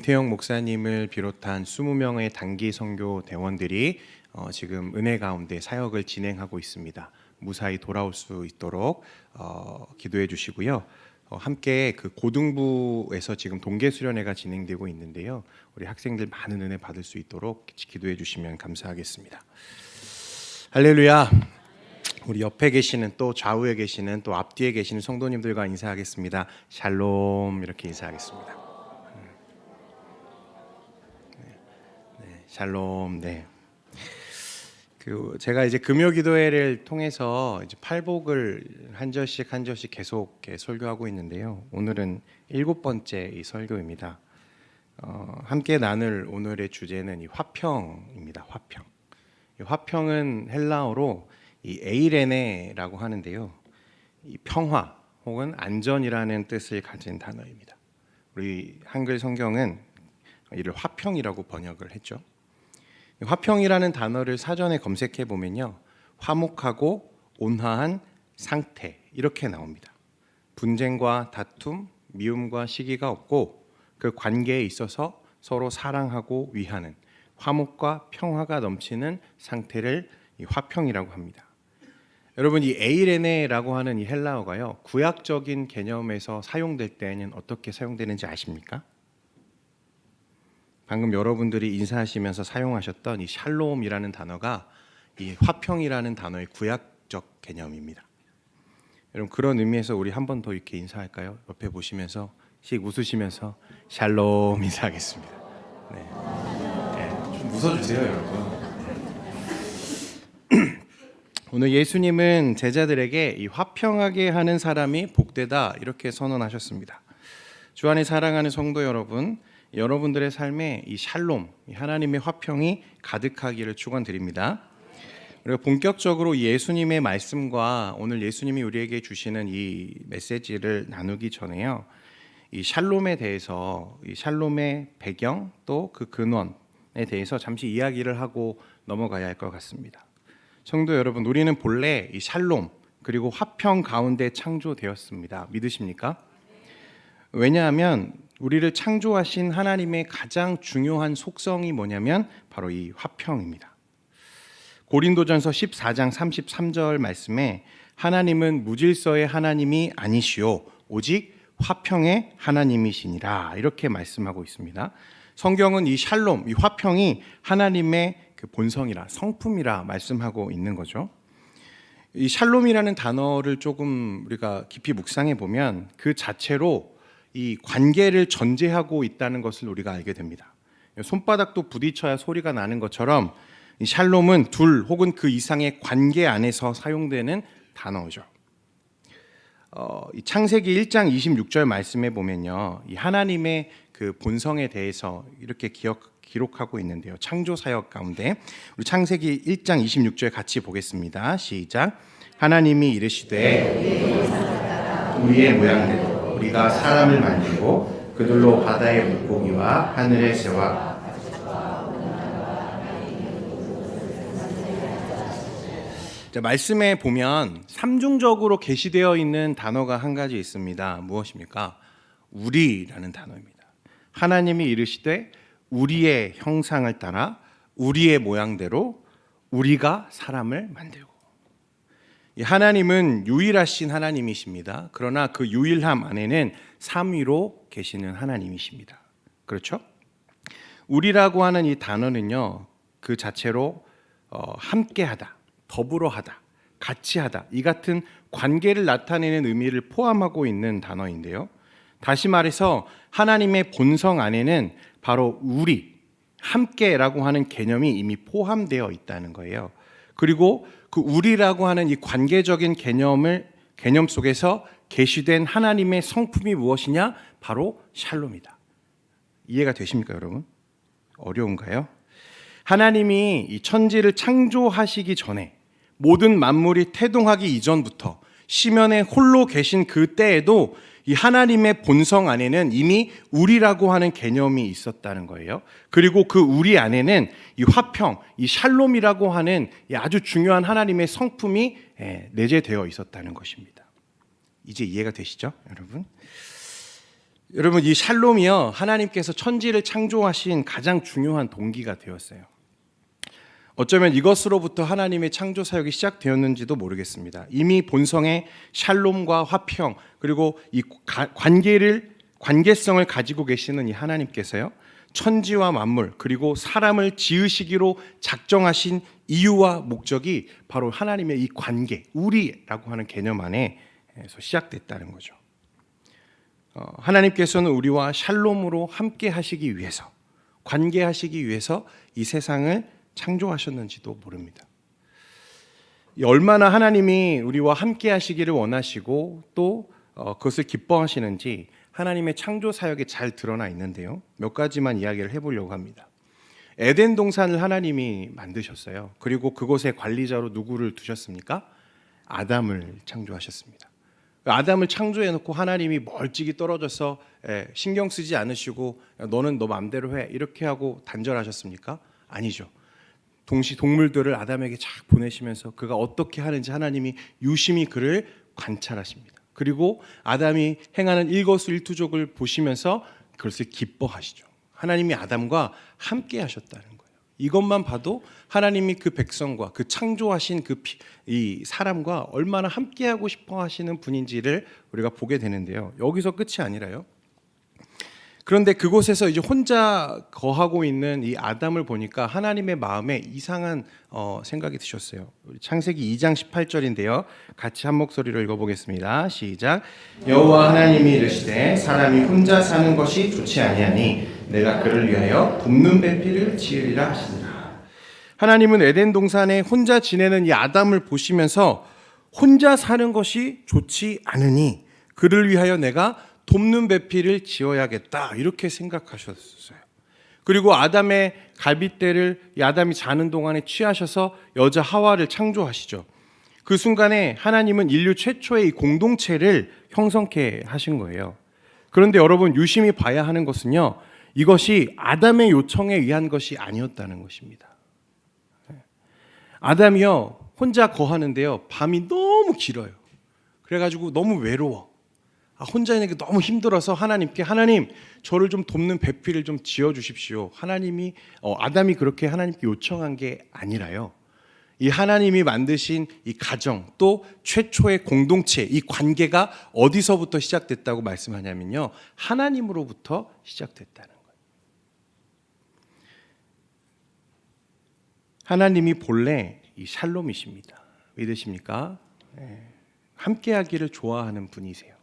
김태형 목사님을 비롯한 20명의 단기 선교 대원들이 지금 은혜 가운데 사역을 진행하고 있습니다. 무사히 돌아올 수 있도록 기도해 주시고요. 함께 그 고등부에서 지금 동계 수련회가 진행되고 있는데요. 우리 학생들 많은 은혜 받을 수 있도록 기도해 주시면 감사하겠습니다. 할렐루야. 우리 옆에 계시는 또 좌우에 계시는 또 앞뒤에 계시는 성도님들과 인사하겠습니다. 샬롬 이렇게 인사하겠습니다. 샬롬. 네. 제가 이제 금요기도회를 통해서 이제 팔복을 한 절씩 계속 설교하고 있는데요. 오늘은 7번째 이 설교입니다. 함께 나눌 오늘의 주제는 이 화평입니다. 화평. 이 화평은 헬라어로 이 에이레네라고 하는데요. 이 평화 혹은 안전이라는 뜻을 가진 단어입니다. 우리 한글 성경은 이를 화평이라고 번역을 했죠. 화평이라는 단어를 사전에 검색해 보면요, 화목하고 온화한 상태 이렇게 나옵니다. 분쟁과 다툼, 미움과 시기가 없고 그 관계에 있어서 서로 사랑하고 위하는 화목과 평화가 넘치는 상태를 이 화평이라고 합니다. 여러분, 이 에이레네라고 하는 이 헬라어가요, 구약적인 개념에서 사용될 때는 어떻게 사용되는지 아십니까? 방금 여러분들이 인사하시면서 사용하셨던 이 샬롬이라는 단어가 이 화평이라는 단어의 구약적 개념입니다. 여러분, 그런 의미에서 우리 한 번 더 이렇게 인사할까요? 옆에 보시면서 웃으시면서 샬롬 인사하겠습니다. 네. 좀 웃어주세요, 여러분. 오늘 예수님은 제자들에게 이 화평하게 하는 사람이 복되다 이렇게 선언하셨습니다. 주 안에 사랑하는 성도 여러분, 여러분들의 삶에 이 샬롬, 하나님의 화평이 가득하기를 축원드립니다. 그리고 본격적으로 예수님의 말씀과 오늘 예수님이 우리에게 주시는 이 메시지를 나누기 전에요, 이 샬롬에 대해서, 이 샬롬의 배경 또 그 근원에 대해서 잠시 이야기를 하고 넘어가야 할 것 같습니다. 성도 여러분, 우리는 본래 이 샬롬 그리고 화평 가운데 창조되었습니다. 믿으십니까? 왜냐하면 우리를 창조하신 하나님의 가장 중요한 속성이 뭐냐면 바로 이 화평입니다. 고린도전서 14장 33절 말씀에 하나님은 무질서의 하나님이 아니시오 오직 화평의 하나님이시니라 이렇게 말씀하고 있습니다. 성경은 이 샬롬, 이 화평이 하나님의 그 본성이라 성품이라 말씀하고 있는 거죠. 이 샬롬이라는 단어를 조금 우리가 깊이 묵상해 보면 그 자체로 이 관계를 전제하고 있다는 것을 우리가 알게 됩니다. 손바닥도 부딪혀야 소리가 나는 것처럼 이 샬롬은 둘 혹은 그 이상의 관계 안에서 사용되는 단어죠. 이 창세기 1장 26절 말씀에 보면요, 이 하나님의 그 본성에 대해서 이렇게 기록하고 있는데요. 창조 사역 가운데 우리 창세기 1장 26절 같이 보겠습니다. 시작. 하나님이 이르시되 우리의 모양대로 우리가 사람을 만들고 그들로 바다의 물고기와 하늘의 새와 말씀에 보면 삼중적으로 계시되어 있는 단어가 한 가지 있습니다. 무엇입니까? 우리라는 단어입니다. 하나님이 이르시되 우리의 형상을 따라 우리의 모양대로 우리가 사람을 만들고. 하나님은 유일하신 하나님이십니다. 그러나 그 유일함 안에는 삼위로 계시는 하나님이십니다. 그렇죠? 우리라고 하는 이 단어는요, 그 자체로 함께하다, 더불어하다, 같이하다 이 같은 관계를 나타내는 의미를 포함하고 있는 단어인데요. 다시 말해서 하나님의 본성 안에는 바로 우리, 함께라고 하는 개념이 이미 포함되어 있다는 거예요. 그리고 그 우리라고 하는 이 관계적인 개념 속에서 계시된 하나님의 성품이 무엇이냐? 바로 샬롬이다. 이해가 되십니까, 여러분? 어려운가요? 하나님이 이 천지를 창조하시기 전에 모든 만물이 태동하기 이전부터 시면에 홀로 계신 그 때에도 이 하나님의 본성 안에는 이미 우리라고 하는 개념이 있었다는 거예요. 그리고 그 우리 안에는 이 화평, 이 샬롬이라고 하는 이 아주 중요한 하나님의 성품이 내재되어 있었다는 것입니다. 이제 이해가 되시죠, 여러분? 여러분, 이 샬롬이요, 하나님께서 천지를 창조하신 가장 중요한 동기가 되었어요. 어쩌면 이것으로부터 하나님의 창조 사역이 시작되었는지도 모르겠습니다. 이미 본성의 샬롬과 화평, 그리고 이 관계성을 가지고 계시는 이 하나님께서요, 천지와 만물, 그리고 사람을 지으시기로 작정하신 이유와 목적이 바로 하나님의 이 관계, 우리라고 하는 개념 안에서 시작됐다는 거죠. 하나님께서는 우리와 샬롬으로 함께 하시기 위해서, 관계하시기 위해서 이 세상을 창조하셨는지도 모릅니다. 얼마나 하나님이 우리와 함께 하시기를 원하시고 또 그것을 기뻐하시는지 하나님의 창조 사역에 잘 드러나 있는데요. 몇 가지만 이야기를 해보려고 합니다. 에덴 동산을 하나님이 만드셨어요. 그리고 그곳의 관리자로 누구를 두셨습니까? 아담을 창조하셨습니다. 아담을 창조해놓고 하나님이 멀찍이 떨어져서 신경 쓰지 않으시고 너는 너 마음대로 해 이렇게 하고 단절하셨습니까? 아니죠. 동시 동물들을 아담에게 쫙 보내시면서 그가 어떻게 하는지 하나님이 유심히 그를 관찰하십니다. 그리고 아담이 행하는 일거수일투족을 보시면서 그것을 기뻐하시죠. 하나님이 아담과 함께 하셨다는 거예요. 이것만 봐도 하나님이 그 백성과 그 창조하신 이 사람과 얼마나 함께하고 싶어 하시는 분인지를 우리가 보게 되는데요. 여기서 끝이 아니라요. 그런데 그곳에서 이제 혼자 거하고 있는 이 아담을 보니까 하나님의 마음에 이상한 생각이 드셨어요. 창세기 2장 18절인데요. 같이 한 목소리로 읽어보겠습니다. 시작. 여호와 하나님이 이르시되 사람이 혼자 사는 것이 좋지 아니하니 내가 그를 위하여 돕는 배필을 지으리라 하시니라. 하나님은 에덴 동산에 혼자 지내는 이 아담을 보시면서 혼자 사는 것이 좋지 않으니 그를 위하여 내가 돕는 배필을 지어야겠다 이렇게 생각하셨어요. 그리고 아담의 갈빗대를 이 아담이 자는 동안에 취하셔서 여자 하와를 창조하시죠. 그 순간에 하나님은 인류 최초의 이 공동체를 형성케 하신 거예요. 그런데 여러분 유심히 봐야 하는 것은요, 이것이 아담의 요청에 의한 것이 아니었다는 것입니다. 아담이요 혼자 거하는데요, 밤이 너무 길어요. 그래가지고 너무 외로워. 혼자 있는 게 너무 힘들어서 하나님께 하나님 저를 좀 돕는 배필을 좀 지어주십시오. 하나님이 아담이 그렇게 하나님께 요청한 게 아니라요, 이 하나님이 만드신 이 가정 또 최초의 공동체 이 관계가 어디서부터 시작됐다고 말씀하냐면요, 하나님으로부터 시작됐다는 거예요. 하나님이 본래 이 샬롬이십니다. 믿으십니까? 함께하기를 좋아하는 분이세요.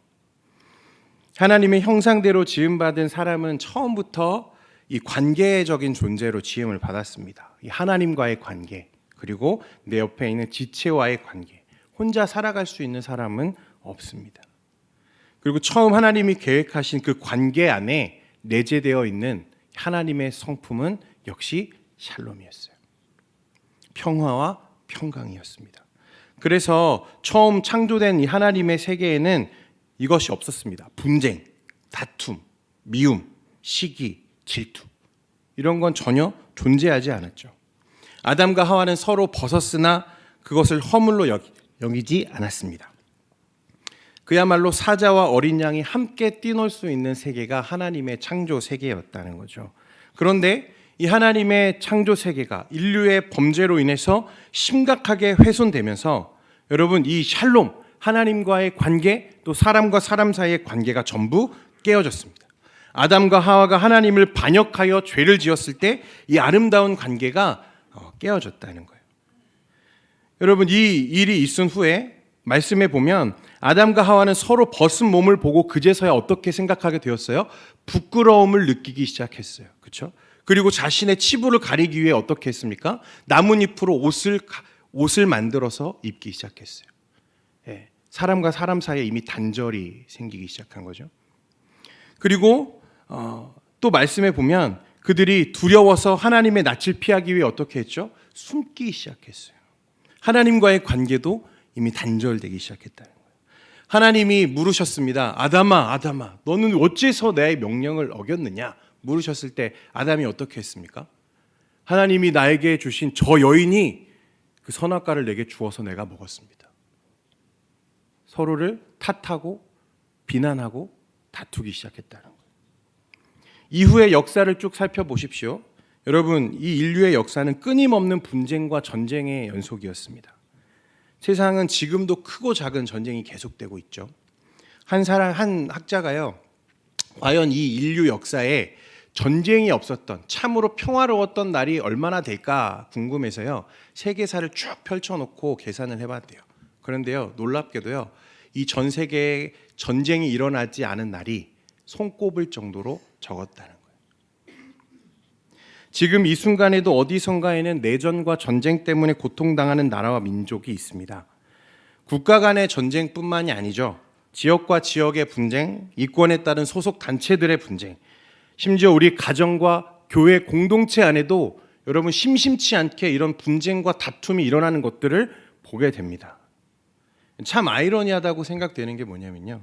하나님의 형상대로 지음받은 사람은 처음부터 이 관계적인 존재로 지음을 받았습니다. 이 하나님과의 관계, 그리고 내 옆에 있는 지체와의 관계, 혼자 살아갈 수 있는 사람은 없습니다. 그리고 처음 하나님이 계획하신 그 관계 안에 내재되어 있는 하나님의 성품은 역시 샬롬이었어요. 평화와 평강이었습니다. 그래서 처음 창조된 이 하나님의 세계에는 이것이 없었습니다. 분쟁, 다툼, 미움, 시기, 질투 이런 건 전혀 존재하지 않았죠. 아담과 하와는 서로 벗었으나 그것을 허물로 여기지 않았습니다. 그야말로 사자와 어린 양이 함께 뛰놀 수 있는 세계가 하나님의 창조 세계였다는 거죠. 그런데 이 하나님의 창조 세계가 인류의 범죄로 인해서 심각하게 훼손되면서 여러분 이 샬롬, 하나님과의 관계 또 사람과 사람 사이의 관계가 전부 깨어졌습니다. 아담과 하와가 하나님을 반역하여 죄를 지었을 때 이 아름다운 관계가 깨어졌다는 거예요. 여러분 이 일이 있은 후에 말씀에 보면 아담과 하와는 서로 벗은 몸을 보고 그제서야 어떻게 생각하게 되었어요? 부끄러움을 느끼기 시작했어요. 그렇죠? 그리고 자신의 치부를 가리기 위해 어떻게 했습니까? 나뭇잎으로 옷을 만들어서 입기 시작했어요. 사람과 사람 사이에 이미 단절이 생기기 시작한 거죠. 그리고 또 말씀에 보면 그들이 두려워서 하나님의 낯을 피하기 위해 어떻게 했죠? 숨기 시작했어요. 하나님과의 관계도 이미 단절되기 시작했다는 거예요. 하나님이 물으셨습니다. 아담아, 아담아, 너는 어째서 내 명령을 어겼느냐? 물으셨을 때 아담이 어떻게 했습니까? 하나님이 나에게 주신 저 여인이 그 선악과를 내게 주어서 내가 먹었습니다. 서로를 탓하고 비난하고 다투기 시작했다는 거예요. 이후의 역사를 쭉 살펴보십시오. 여러분, 이 인류의 역사는 끊임없는 분쟁과 전쟁의 연속이었습니다. 세상은 지금도 크고 작은 전쟁이 계속되고 있죠. 한 학자가요, 과연 이 인류 역사에 전쟁이 없었던, 참으로 평화로웠던 날이 얼마나 될까 궁금해서요, 세계사를 쭉 펼쳐놓고 계산을 해봤대요. 그런데요, 놀랍게도요, 이 전 세계에 전쟁이 일어나지 않은 날이 손꼽을 정도로 적었다는 거예요. 지금 이 순간에도 어디선가에는 내전과 전쟁 때문에 고통당하는 나라와 민족이 있습니다. 국가 간의 전쟁뿐만이 아니죠. 지역과 지역의 분쟁, 이권에 따른 소속 단체들의 분쟁, 심지어 우리 가정과 교회 공동체 안에도 여러분 심심치 않게 이런 분쟁과 다툼이 일어나는 것들을 보게 됩니다. 참 아이러니하다고 생각되는 게 뭐냐면요,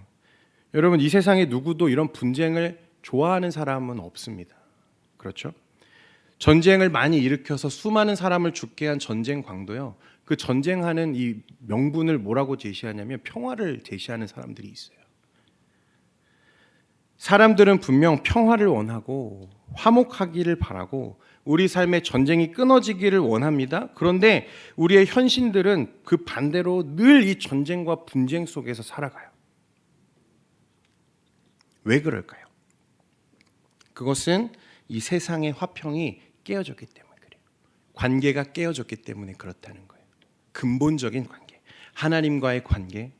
여러분, 이 세상에 누구도 이런 분쟁을 좋아하는 사람은 없습니다. 그렇죠? 전쟁을 많이 일으켜서 수많은 사람을 죽게 한 전쟁 광도요, 그 전쟁하는 이 명분을 뭐라고 제시하냐면 평화를 제시하는 사람들이 있어요. 사람들은 분명 평화를 원하고 화목하기를 바라고 우리 삶의 전쟁이 끊어지기를 원합니다. 그런데 우리의 현신들은 그 반대로 늘 이 전쟁과 분쟁 속에서 살아가요. 왜 그럴까요? 그것은 이 세상의 화평이 깨어졌기 때문에 그래요. 관계가 깨어졌기 때문에 그렇다는 거예요. 근본적인 관계, 하나님과의 관계,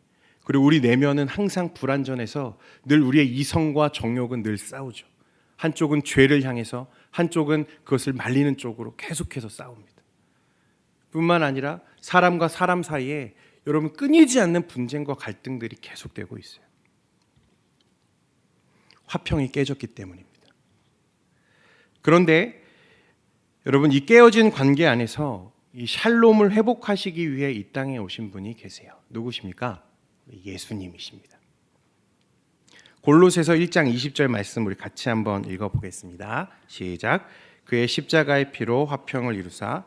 그리고 우리 내면은 항상 불완전해서 늘 우리의 이성과 정욕은 늘 싸우죠. 한쪽은 죄를 향해서, 한쪽은 그것을 말리는 쪽으로 계속해서 싸웁니다. 뿐만 아니라 사람과 사람 사이에 여러분 끊이지 않는 분쟁과 갈등들이 계속되고 있어요. 화평이 깨졌기 때문입니다. 그런데 여러분, 이 깨어진 관계 안에서 이 샬롬을 회복하시기 위해 이 땅에 오신 분이 계세요. 누구십니까? 예수님이십니다. 골로새서 1장 20절 말씀 우리 같이 한번 읽어보겠습니다. 시작. 그의 십자가의 피로 화평을 이루사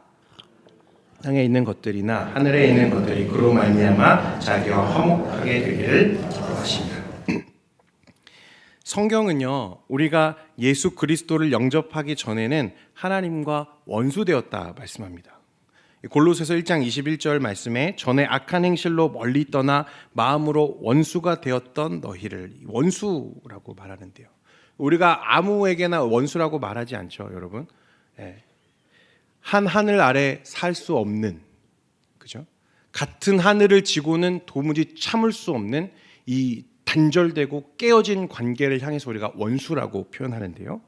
땅에 있는 것들이나 하늘에 있는 것들이 그로 말미암아 자기와 화목하게 되기를 기뻐하십니다. 성경은요, 우리가 예수 그리스도를 영접하기 전에는 하나님과 원수되었다 말씀합니다. 골로새서 1장 21절 말씀에 전에 악한 행실로 멀리 떠나 마음으로 원수가 되었던 너희를, 원수라고 말하는데요. 우리가 아무에게나 원수라고 말하지 않죠, 여러분. 한 하늘 아래 살 수 없는, 그죠? 같은 하늘을 지고는 도무지 참을 수 없는 이 단절되고 깨어진 관계를 향해서 우리가 원수라고 표현하는데요.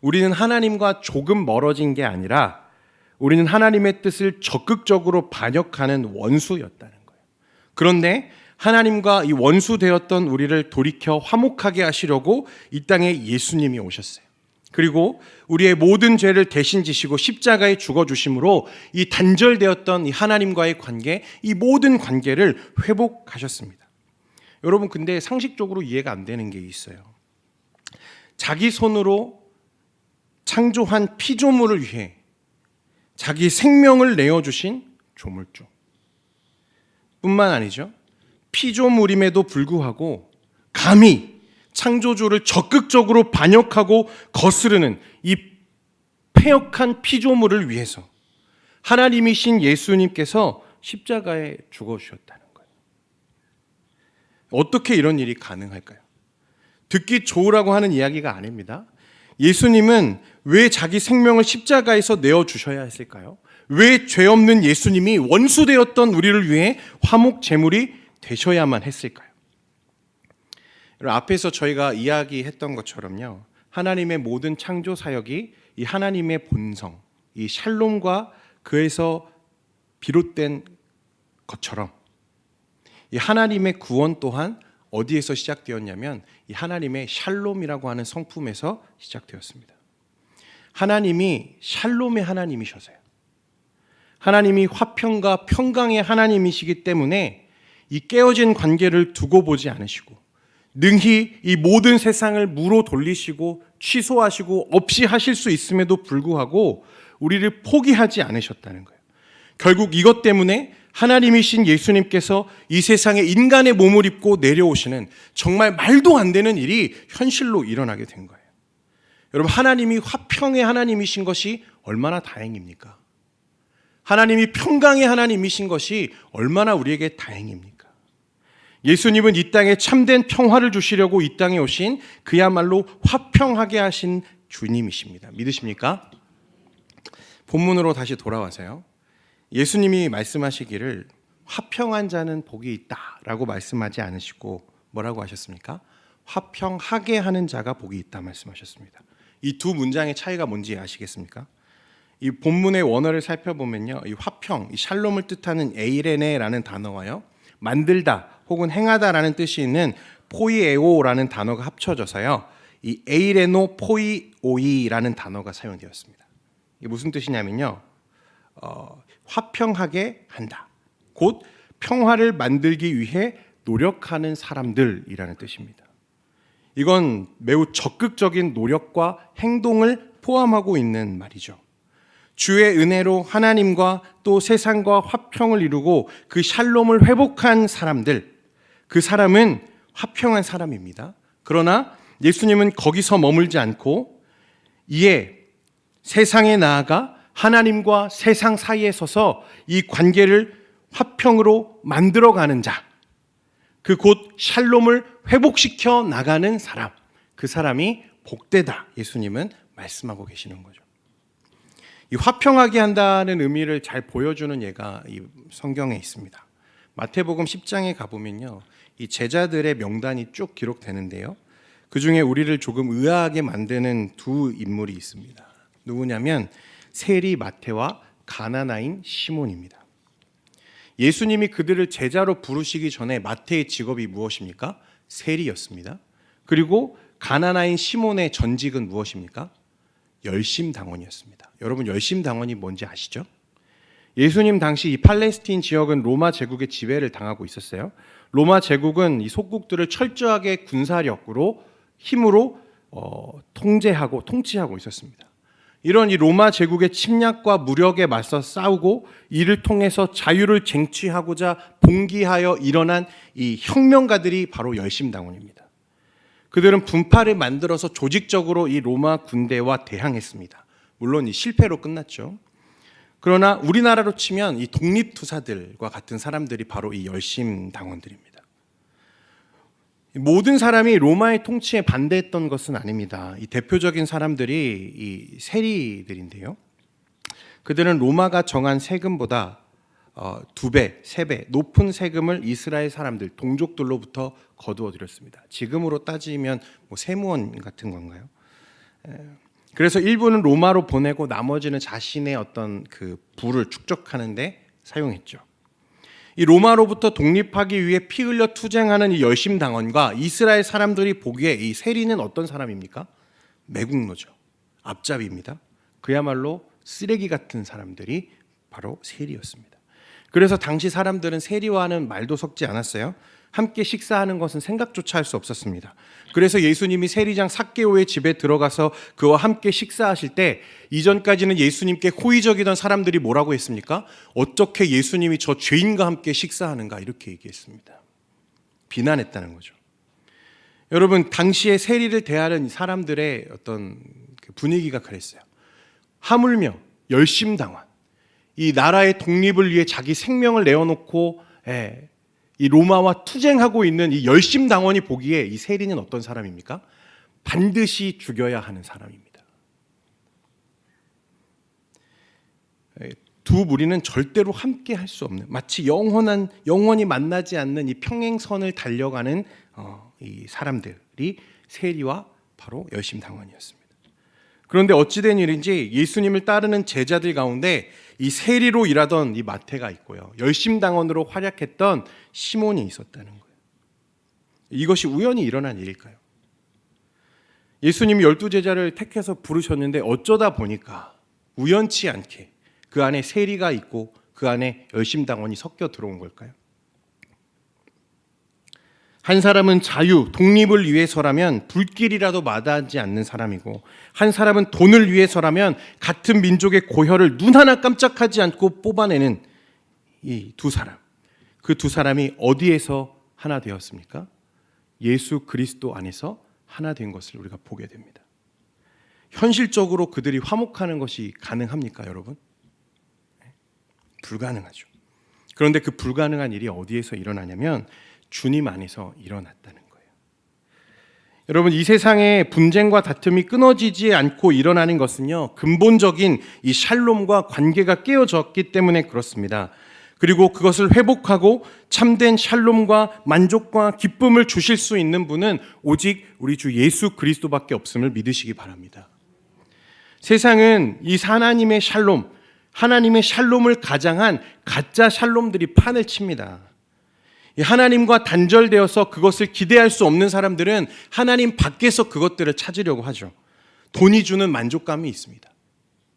우리는 하나님과 조금 멀어진 게 아니라 우리는 하나님의 뜻을 적극적으로 반역하는 원수였다는 거예요. 그런데 하나님과 이 원수되었던 우리를 돌이켜 화목하게 하시려고 이 땅에 예수님이 오셨어요. 그리고 우리의 모든 죄를 대신 지시고 십자가에 죽어주심으로 이 단절되었던 이 하나님과의 관계, 이 모든 관계를 회복하셨습니다. 여러분, 근데 상식적으로 이해가 안 되는 게 있어요. 자기 손으로 창조한 피조물을 위해 자기 생명을 내어주신 조물주 뿐만 아니죠, 피조물임에도 불구하고 감히 창조주를 적극적으로 반역하고 거스르는 이 패역한 피조물을 위해서 하나님이신 예수님께서 십자가에 죽어주셨다는 거예요. 어떻게 이런 일이 가능할까요? 듣기 좋으라고 하는 이야기가 아닙니다. 예수님은 왜 자기 생명을 십자가에서 내어주셔야 했을까요? 왜 죄 없는 예수님이 원수되었던 우리를 위해 화목 제물이 되셔야만 했을까요? 앞에서 저희가 이야기했던 것처럼요, 하나님의 모든 창조 사역이 이 하나님의 본성, 이 샬롬과 그에서 비롯된 것처럼 이 하나님의 구원 또한 어디에서 시작되었냐면 이 하나님의 샬롬이라고 하는 성품에서 시작되었습니다. 하나님이 샬롬의 하나님이셔서요, 하나님이 화평과 평강의 하나님이시기 때문에 이 깨어진 관계를 두고 보지 않으시고 능히 이 모든 세상을 무로 돌리시고 취소하시고 없이 하실 수 있음에도 불구하고 우리를 포기하지 않으셨다는 거예요. 결국 이것 때문에 하나님이신 예수님께서 이 세상에 인간의 몸을 입고 내려오시는 정말 말도 안 되는 일이 현실로 일어나게 된 거예요. 여러분, 하나님이 화평의 하나님이신 것이 얼마나 다행입니까? 하나님이 평강의 하나님이신 것이 얼마나 우리에게 다행입니까? 예수님은 이 땅에 참된 평화를 주시려고 이 땅에 오신 그야말로 화평하게 하신 주님이십니다. 믿으십니까? 본문으로 다시 돌아와서요. 예수님이 말씀하시기를 화평한 자는 복이 있다라고 말씀하지 않으시고 뭐라고 하셨습니까? 화평하게 하는 자가 복이 있다 말씀하셨습니다. 이 두 문장의 차이가 뭔지 아시겠습니까? 이 본문의 원어를 살펴보면요, 이 화평, 이 샬롬을 뜻하는 에이레네라는 단어와요, 만들다 혹은 행하다라는 뜻이 있는 포이에오라는 단어가 합쳐져서요, 이 에이레노 포이오이라는 단어가 사용되었습니다. 이게 무슨 뜻이냐면요, 화평하게 한다, 곧 평화를 만들기 위해 노력하는 사람들이라는 뜻입니다. 이건 매우 적극적인 노력과 행동을 포함하고 있는 말이죠. 주의 은혜로 하나님과 또 세상과 화평을 이루고 그 샬롬을 회복한 사람들, 그 사람은 화평한 사람입니다. 그러나 예수님은 거기서 머물지 않고 이에 세상에 나아가 하나님과 세상 사이에 서서 이 관계를 화평으로 만들어가는 자, 그 곧 샬롬을 회복시켜 나가는 사람, 그 사람이 복되다 예수님은 말씀하고 계시는 거죠. 이 화평하게 한다는 의미를 잘 보여주는 예가 이 성경에 있습니다. 마태복음 10장에 가보면요, 이 제자들의 명단이 쭉 기록되는데요, 그 중에 우리를 조금 의아하게 만드는 두 인물이 있습니다. 누구냐면 세리 마태와 가나나인 시몬입니다. 예수님이 그들을 제자로 부르시기 전에 마태의 직업이 무엇입니까? 세리였습니다. 그리고 가나나인 시몬의 전직은 무엇입니까? 열심당원이었습니다. 여러분, 열심당원이 뭔지 아시죠? 예수님 당시 이 팔레스틴 지역은 로마 제국의 지배를 당하고 있었어요. 로마 제국은 이 속국들을 철저하게 군사력으로 힘으로 통제하고 통치하고 있었습니다. 이런 이 로마 제국의 침략과 무력에 맞서 싸우고 이를 통해서 자유를 쟁취하고자 봉기하여 일어난 이 혁명가들이 바로 열심당원입니다. 그들은 분파를 만들어서 조직적으로 이 로마 군대와 대항했습니다. 물론 이 실패로 끝났죠. 그러나 우리나라로 치면 이 독립투사들과 같은 사람들이 바로 이 열심당원들입니다. 모든 사람이 로마의 통치에 반대했던 것은 아닙니다. 이 대표적인 사람들이 이 세리들인데요, 그들은 로마가 정한 세금보다 2배, 3배 높은 세금을 이스라엘 사람들, 동족들로부터 거두어 들였습니다. 지금으로 따지면 뭐 세무원 같은 건가요? 그래서 일부는 로마로 보내고 나머지는 자신의 어떤 그 부를 축적하는 데 사용했죠. 이 로마로부터 독립하기 위해 피 흘려 투쟁하는 이 열심당원과 이스라엘 사람들이 보기에 이 세리는 어떤 사람입니까? 매국노죠. 앞잡이입니다. 그야말로 쓰레기 같은 사람들이 바로 세리였습니다. 그래서 당시 사람들은 세리와는 말도 섞지 않았어요. 함께 식사하는 것은 생각조차 할 수 없었습니다. 그래서 예수님이 세리장 삭개오의 집에 들어가서 그와 함께 식사하실 때 이전까지는 예수님께 호의적이던 사람들이 뭐라고 했습니까? 어떻게 예수님이 저 죄인과 함께 식사하는가, 이렇게 얘기했습니다. 비난했다는 거죠. 여러분, 당시에 세리를 대하는 사람들의 어떤 분위기가 그랬어요. 하물며 열심당원, 이 나라의 독립을 위해 자기 생명을 내어놓고 이 로마와 투쟁하고 있는 이 열심당원이 보기에 이 세리는 어떤 사람입니까? 반드시 죽여야 하는 사람입니다. 두 무리는 절대로 함께 할 수 없는, 마치 영원히 만나지 않는 이 평행선을 달려가는 이 사람들이 세리와 바로 열심당원이었습니다. 그런데 어찌된 일인지 예수님을 따르는 제자들 가운데 이 세리로 일하던 이 마태가 있고요, 열심당원으로 활약했던 시몬이 있었다는 거예요. 이것이 우연히 일어난 일일까요? 예수님이 12제자를 택해서 부르셨는데 어쩌다 보니까 우연치 않게 그 안에 세리가 있고 그 안에 열심당원이 섞여 들어온 걸까요? 한 사람은 자유, 독립을 위해서라면 불길이라도 마다하지 않는 사람이고, 한 사람은 돈을 위해서라면 같은 민족의 고혈을 눈 하나 깜짝하지 않고 뽑아내는 이 두 사람, 그 두 사람이 어디에서 하나 되었습니까? 예수 그리스도 안에서 하나 된 것을 우리가 보게 됩니다. 현실적으로 그들이 화목하는 것이 가능합니까, 여러분? 불가능하죠. 그런데 그 불가능한 일이 어디에서 일어나냐면 주님 안에서 일어났다는 거예요. 여러분, 이 세상에 분쟁과 다툼이 끊어지지 않고 일어나는 것은요, 근본적인 이 샬롬과 관계가 깨어졌기 때문에 그렇습니다. 그리고 그것을 회복하고 참된 샬롬과 만족과 기쁨을 주실 수 있는 분은 오직 우리 주 예수 그리스도밖에 없음을 믿으시기 바랍니다. 세상은 이 하나님의 샬롬, 하나님의 샬롬을 가장한 가짜 샬롬들이 판을 칩니다. 하나님과 단절되어서 그것을 기대할 수 없는 사람들은 하나님 밖에서 그것들을 찾으려고 하죠. 돈이 주는 만족감이 있습니다.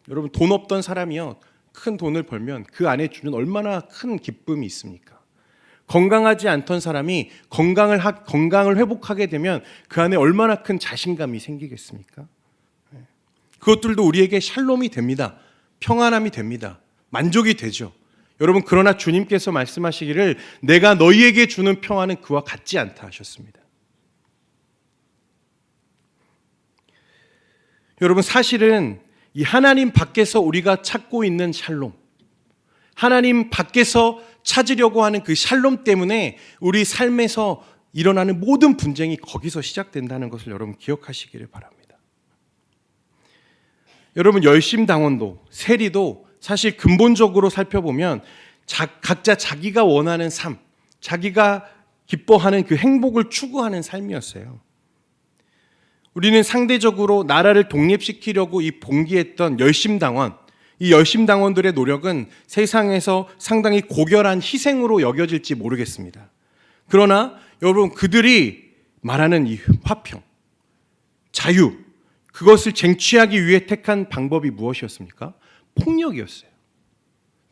여러분, 돈 없던 사람이요, 큰 돈을 벌면 그 안에 주는 얼마나 큰 기쁨이 있습니까? 건강하지 않던 사람이 건강을 회복하게 되면 그 안에 얼마나 큰 자신감이 생기겠습니까? 그것들도 우리에게 샬롬이 됩니다. 평안함이 됩니다. 만족이 되죠. 여러분, 그러나 주님께서 말씀하시기를 내가 너희에게 주는 평안은 그와 같지 않다 하셨습니다. 여러분, 사실은 이 하나님 밖에서 우리가 찾고 있는 샬롬, 하나님 밖에서 찾으려고 하는 그 샬롬 때문에 우리 삶에서 일어나는 모든 분쟁이 거기서 시작된다는 것을 여러분 기억하시기를 바랍니다. 여러분, 열심당원도 세리도 사실 근본적으로 살펴보면 각자 자기가 원하는 삶, 자기가 기뻐하는 그 행복을 추구하는 삶이었어요. 우리는 상대적으로 나라를 독립시키려고 이 봉기했던 열심당원, 이 열심당원들의 노력은 세상에서 상당히 고결한 희생으로 여겨질지 모르겠습니다. 그러나 여러분, 그들이 말하는 이 화평, 자유, 그것을 쟁취하기 위해 택한 방법이 무엇이었습니까? 폭력이었어요.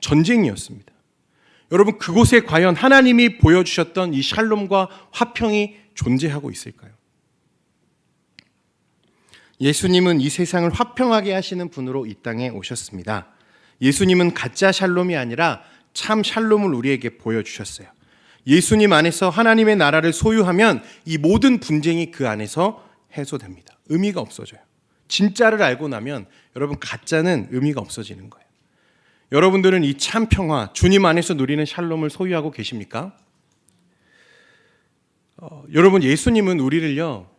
전쟁이었습니다. 여러분, 그곳에 과연 하나님이 보여주셨던 이 샬롬과 화평이 존재하고 있을까요? 예수님은 이 세상을 화평하게 하시는 분으로 이 땅에 오셨습니다. 예수님은 가짜 샬롬이 아니라 참 샬롬을 우리에게 보여주셨어요. 예수님 안에서 하나님의 나라를 소유하면 이 모든 분쟁이 그 안에서 해소됩니다. 의미가 없어져요. 진짜를 알고 나면 여러분, 가짜는 의미가 없어지는 거예요. 여러분들은 이 참 평화, 주님 안에서 누리는 샬롬을 소유하고 계십니까? 여러분, 예수님은 우리를요,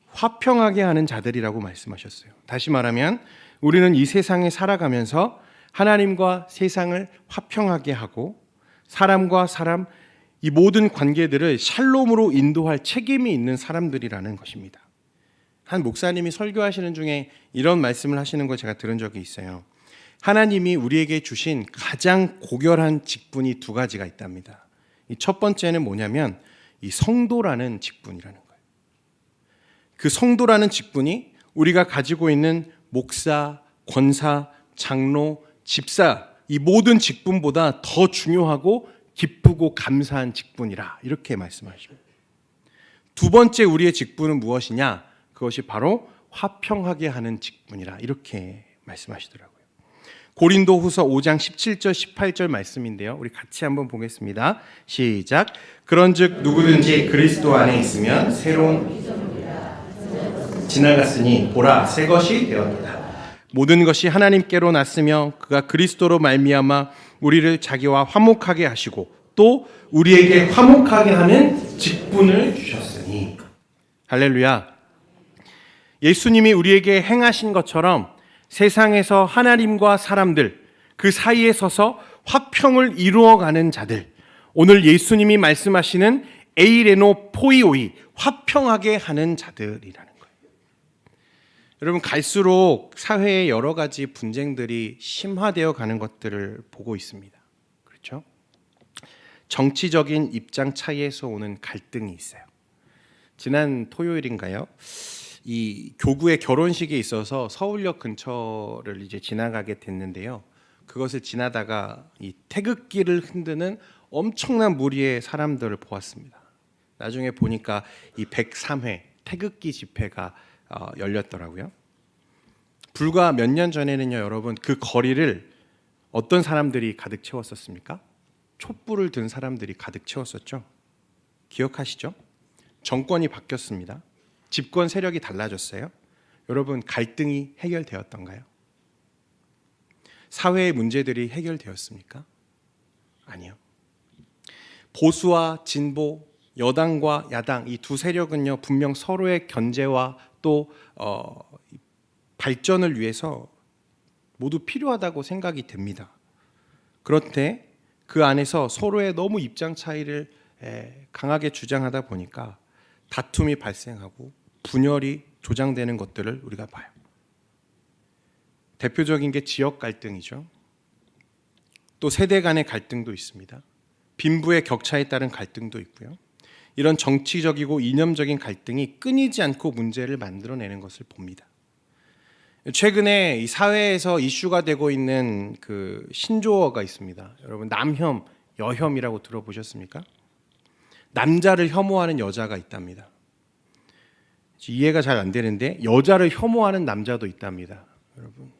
화평하게 하는 자들이라고 말씀하셨어요. 다시 말하면 우리는 이 세상에 살아가면서 하나님과 세상을 화평하게 하고 사람과 사람, 이 모든 관계들을 샬롬으로 인도할 책임이 있는 사람들이라는 것입니다. 한 목사님이 설교하시는 중에 이런 말씀을 하시는 걸 제가 들은 적이 있어요. 하나님이 우리에게 주신 가장 고결한 직분이 두 가지가 있답니다. 이 첫 번째는 뭐냐면 이 성도라는 직분이라는 거예요. 그 성도라는 직분이 우리가 가지고 있는 목사, 권사, 장로, 집사, 이 모든 직분보다 더 중요하고 기쁘고 감사한 직분이라, 이렇게 말씀하십니다. 두 번째 우리의 직분은 무엇이냐? 그것이 바로 화평하게 하는 직분이라, 이렇게 말씀하시더라고요. 고린도후서 5장 17절 18절 말씀인데요, 우리 같이 한번 보겠습니다. 시작. 그런즉 누구든지 그리스도 안에 있으면 새로운 지나갔으니 보라 새 것이 되었다. 모든 것이 하나님께로 났으며 그가 그리스도로 말미암아 우리를 자기와 화목하게 하시고 또 우리에게 화목하게 하는 직분을 주셨으니. 할렐루야. 예수님이 우리에게 행하신 것처럼 세상에서 하나님과 사람들 그 사이에 서서 화평을 이루어가는 자들, 오늘 예수님이 말씀하시는 에이레노 포이오이, 화평하게 하는 자들이라는 거예요. 여러분, 갈수록 사회의 여러 가지 분쟁들이 심화되어 가는 것들을 보고 있습니다. 그렇죠? 정치적인 입장 차이에서 오는 갈등이 있어요. 지난 토요일인가요? 이 교구의 결혼식에 있어서 서울역 근처를 이제 지나가게 됐는데요. 그것을 지나다가 이 태극기를 흔드는 엄청난 무리의 사람들을 보았습니다. 나중에 보니까 이 103회 태극기 집회가 열렸더라고요. 불과 몇 년 전에는요, 여러분, 그 거리를 어떤 사람들이 가득 채웠었습니까? 촛불을 든 사람들이 가득 채웠었죠. 기억하시죠? 정권이 바뀌었습니다. 집권 세력이 달라졌어요. 여러분, 갈등이 해결되었던가요? 사회의 문제들이 해결되었습니까? 아니요. 보수와 진보, 여당과 야당, 이 두 세력은요, 분명 서로의 견제와 또 발전을 위해서 모두 필요하다고 생각이 됩니다. 그런데 그 안에서 서로의 너무 입장 차이를 강하게 주장하다 보니까 다툼이 발생하고 분열이 조장되는 것들을 우리가 봐요. 대표적인 게 지역 갈등이죠. 또 세대 간의 갈등도 있습니다. 빈부의 격차에 따른 갈등도 있고요. 이런 정치적이고 이념적인 갈등이 끊이지 않고 문제를 만들어내는 것을 봅니다. 최근에 이 사회에서 이슈가 되고 있는 그 신조어가 있습니다. 여러분, 남혐, 여혐이라고 들어보셨습니까? 남자를 혐오하는 여자가 있답니다. 이해가 잘 안 되는데 여자를 혐오하는 남자도 있답니다. 여러분,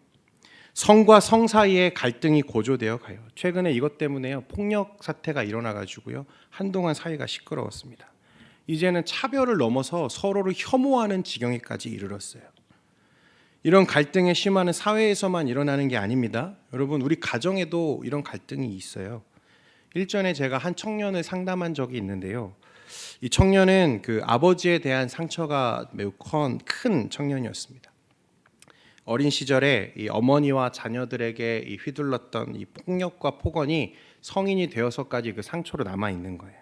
성과 성 사이의 갈등이 고조되어 가요. 최근에 이것 때문에요, 폭력 사태가 일어나가지고요, 한동안 사이가 시끄러웠습니다. 이제는 차별을 넘어서 서로를 혐오하는 지경에까지 이르렀어요. 이런 갈등의 심화는 사회에서만 일어나는 게 아닙니다. 여러분, 우리 가정에도 이런 갈등이 있어요. 일전에 제가 한 청년을 상담한 적이 있는데요. 이 청년은 그 아버지에 대한 상처가 매우 큰 청년이었습니다. 어린 시절에 이 어머니와 자녀들에게 이 휘둘렀던 이 폭력과 폭언이 성인이 되어서까지 그 상처로 남아 있는 거예요.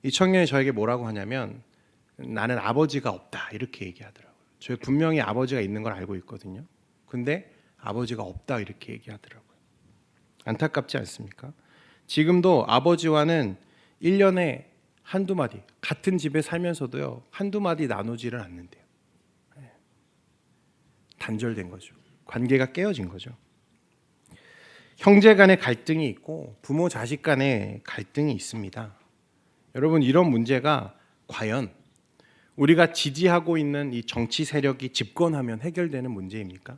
이 청년이 저에게 뭐라고 하냐면, 나는 아버지가 없다, 이렇게 얘기하더라고요. 저 분명히 아버지가 있는 걸 알고 있거든요. 근데 아버지가 없다, 이렇게 얘기하더라고요. 안타깝지 않습니까? 지금도 아버지와는 1년에 한두 마디, 같은 집에 살면서도요, 한두 마디 나누지를 않는데요. 단절된 거죠. 관계가 깨어진 거죠. 형제 간의 갈등이 있고 부모 자식 간의 갈등이 있습니다. 여러분, 이런 문제가 과연 우리가 지지하고 있는 이 정치 세력이 집권하면 해결되는 문제입니까?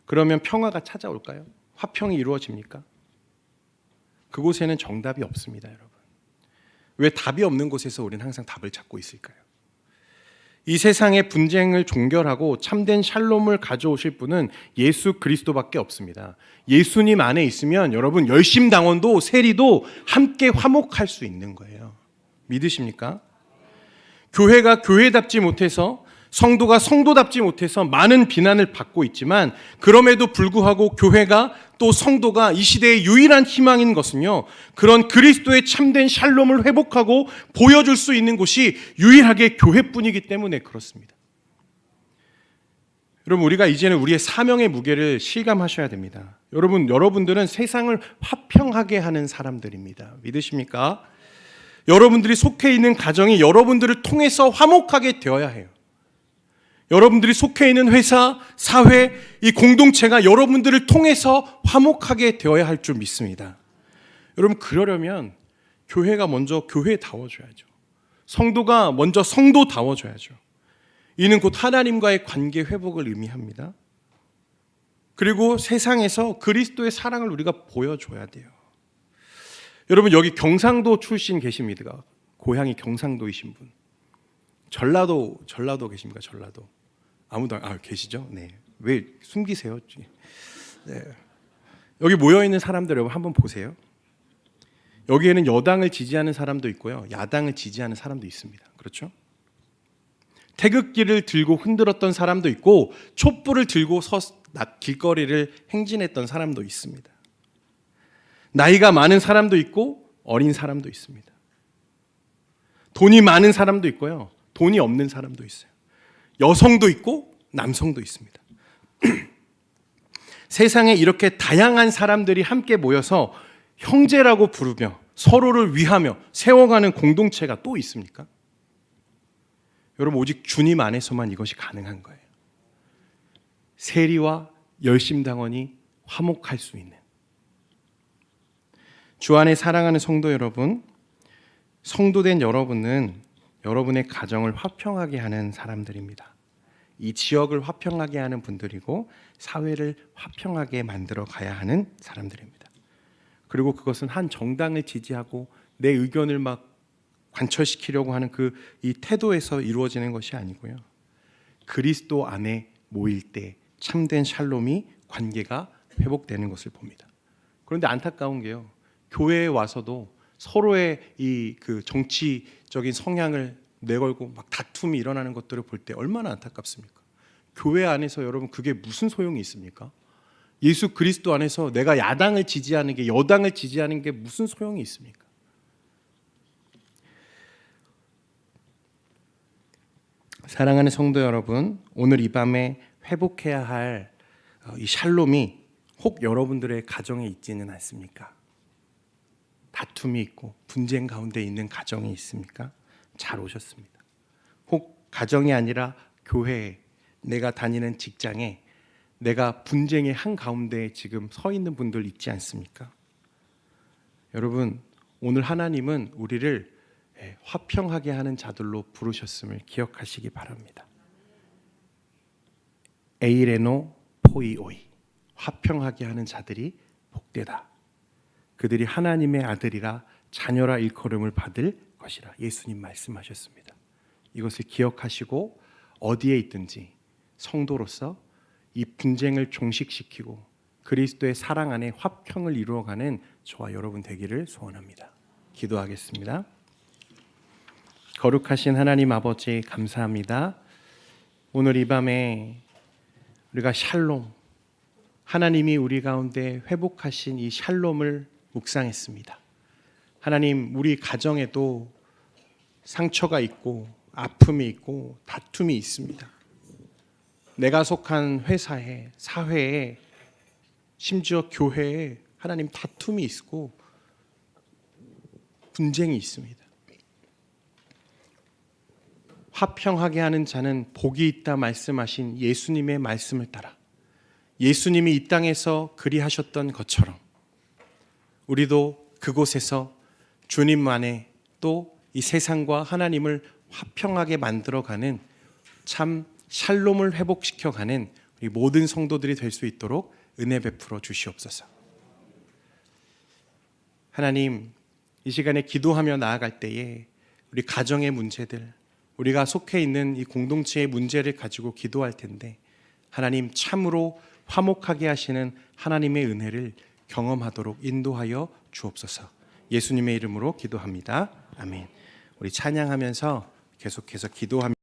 그러면 평화가 찾아올까요? 화평이 이루어집니까? 그곳에는 정답이 없습니다, 여러분. 왜 답이 없는 곳에서 우리는 항상 답을 찾고 있을까요? 이 세상의 분쟁을 종결하고 참된 샬롬을 가져오실 분은 예수 그리스도밖에 없습니다. 예수님 안에 있으면 여러분, 열심당원도 세리도 함께 화목할 수 있는 거예요. 믿으십니까? 교회가 교회답지 못해서, 성도가 성도답지 못해서 많은 비난을 받고 있지만, 그럼에도 불구하고 교회가 또 성도가 이 시대의 유일한 희망인 것은요, 그런 그리스도의 참된 샬롬을 회복하고 보여줄 수 있는 곳이 유일하게 교회뿐이기 때문에 그렇습니다. 여러분, 우리가 이제는 우리의 사명의 무게를 실감하셔야 됩니다. 여러분들은 세상을 화평하게 하는 사람들입니다. 믿으십니까? 여러분들이 속해 있는 가정이 여러분들을 통해서 화목하게 되어야 해요. 여러분들이 속해 있는 회사, 사회, 이 공동체가 여러분들을 통해서 화목하게 되어야 할 줄 믿습니다. 여러분, 그러려면 교회가 먼저 교회다워줘야죠. 성도가 먼저 성도다워줘야죠. 이는 곧 하나님과의 관계 회복을 의미합니다. 그리고 세상에서 그리스도의 사랑을 우리가 보여줘야 돼요. 여러분, 여기 경상도 출신 계십니까? 고향이 경상도이신 분. 전라도 계십니까? 전라도. 아무도 계시죠? 네. 왜 숨기세요? 네. 여기 모여 있는 사람들 여러분 한번 보세요. 여기에는 여당을 지지하는 사람도 있고요, 야당을 지지하는 사람도 있습니다. 그렇죠? 태극기를 들고 흔들었던 사람도 있고, 촛불을 들고 길거리를 행진했던 사람도 있습니다. 나이가 많은 사람도 있고 어린 사람도 있습니다. 돈이 많은 사람도 있고요, 돈이 없는 사람도 있어요. 여성도 있고 남성도 있습니다. 세상에 이렇게 다양한 사람들이 함께 모여서 형제라고 부르며 서로를 위하며 세워가는 공동체가 또 있습니까? 여러분, 오직 주님 안에서만 이것이 가능한 거예요. 세리와 열심당원이 화목할 수 있는. 주 안에 사랑하는 성도 여러분, 성도된 여러분은 여러분의 가정을 화평하게 하는 사람들입니다. 이 지역을 화평하게 하는 분들이고 사회를 화평하게 만들어 가야 하는 사람들입니다. 그리고 그것은 한 정당을 지지하고 내 의견을 막 관철시키려고 하는 이 태도에서 이루어지는 것이 아니고요, 그리스도 안에 모일 때 참된 샬롬이 관계가 회복되는 것을 봅니다. 그런데 안타까운 게요, 교회에 와서도 서로의 이 그 정치적인 성향을 내걸고 막 다툼이 일어나는 것들을 볼 때 얼마나 안타깝습니까? 교회 안에서 여러분 그게 무슨 소용이 있습니까? 예수 그리스도 안에서 내가 야당을 지지하는 게, 여당을 지지하는 게 무슨 소용이 있습니까? 사랑하는 성도 여러분, 오늘 이 밤에 회복해야 할 이 샬롬이 혹 여러분들의 가정에 있지는 않습니까? 다툼이 있고 분쟁 가운데 있는 가정이 있습니까? 잘 오셨습니다. 혹 가정이 아니라 교회에, 내가 다니는 직장에 내가 분쟁의 한가운데 지금 서 있는 분들 있지 않습니까? 여러분, 오늘 하나님은 우리를 화평하게 하는 자들로 부르셨음을 기억하시기 바랍니다. 에이레노 포이오이, 화평하게 하는 자들이 복되다. 그들이 하나님의 아들이라 자녀라 일컬음을 받을 것이라 예수님 말씀하셨습니다. 이것을 기억하시고 어디에 있든지 성도로서 이 분쟁을 종식시키고 그리스도의 사랑 안에 화평을 이루어가는 저와 여러분 되기를 소원합니다. 기도하겠습니다. 거룩하신 하나님 아버지, 감사합니다. 오늘 이 밤에 우리가 샬롬, 하나님이 우리 가운데 회복하신 이 샬롬을 묵상했습니다. 하나님, 우리 가정에도 상처가 있고 아픔이 있고 다툼이 있습니다. 내가 속한 회사에, 사회에, 심지어 교회에 하나님 다툼이 있고 분쟁이 있습니다. 화평하게 하는 자는 복이 있다 말씀하신 예수님의 말씀을 따라 예수님이 이 땅에서 그리하셨던 것처럼 우리도 그곳에서 주님 안에 또 이 세상과 하나님을 화평하게 만들어가는 참 샬롬을 회복시켜가는 우리 모든 성도들이 될 수 있도록 은혜 베풀어 주시옵소서. 하나님, 이 시간에 기도하며 나아갈 때에 우리 가정의 문제들, 우리가 속해 있는 이 공동체의 문제를 가지고 기도할 텐데 하나님, 참으로 화목하게 하시는 하나님의 은혜를 경험하도록 인도하여 주옵소서. 예수님의 이름으로 기도합니다. 아멘. 우리 찬양하면서 계속해서 기도하며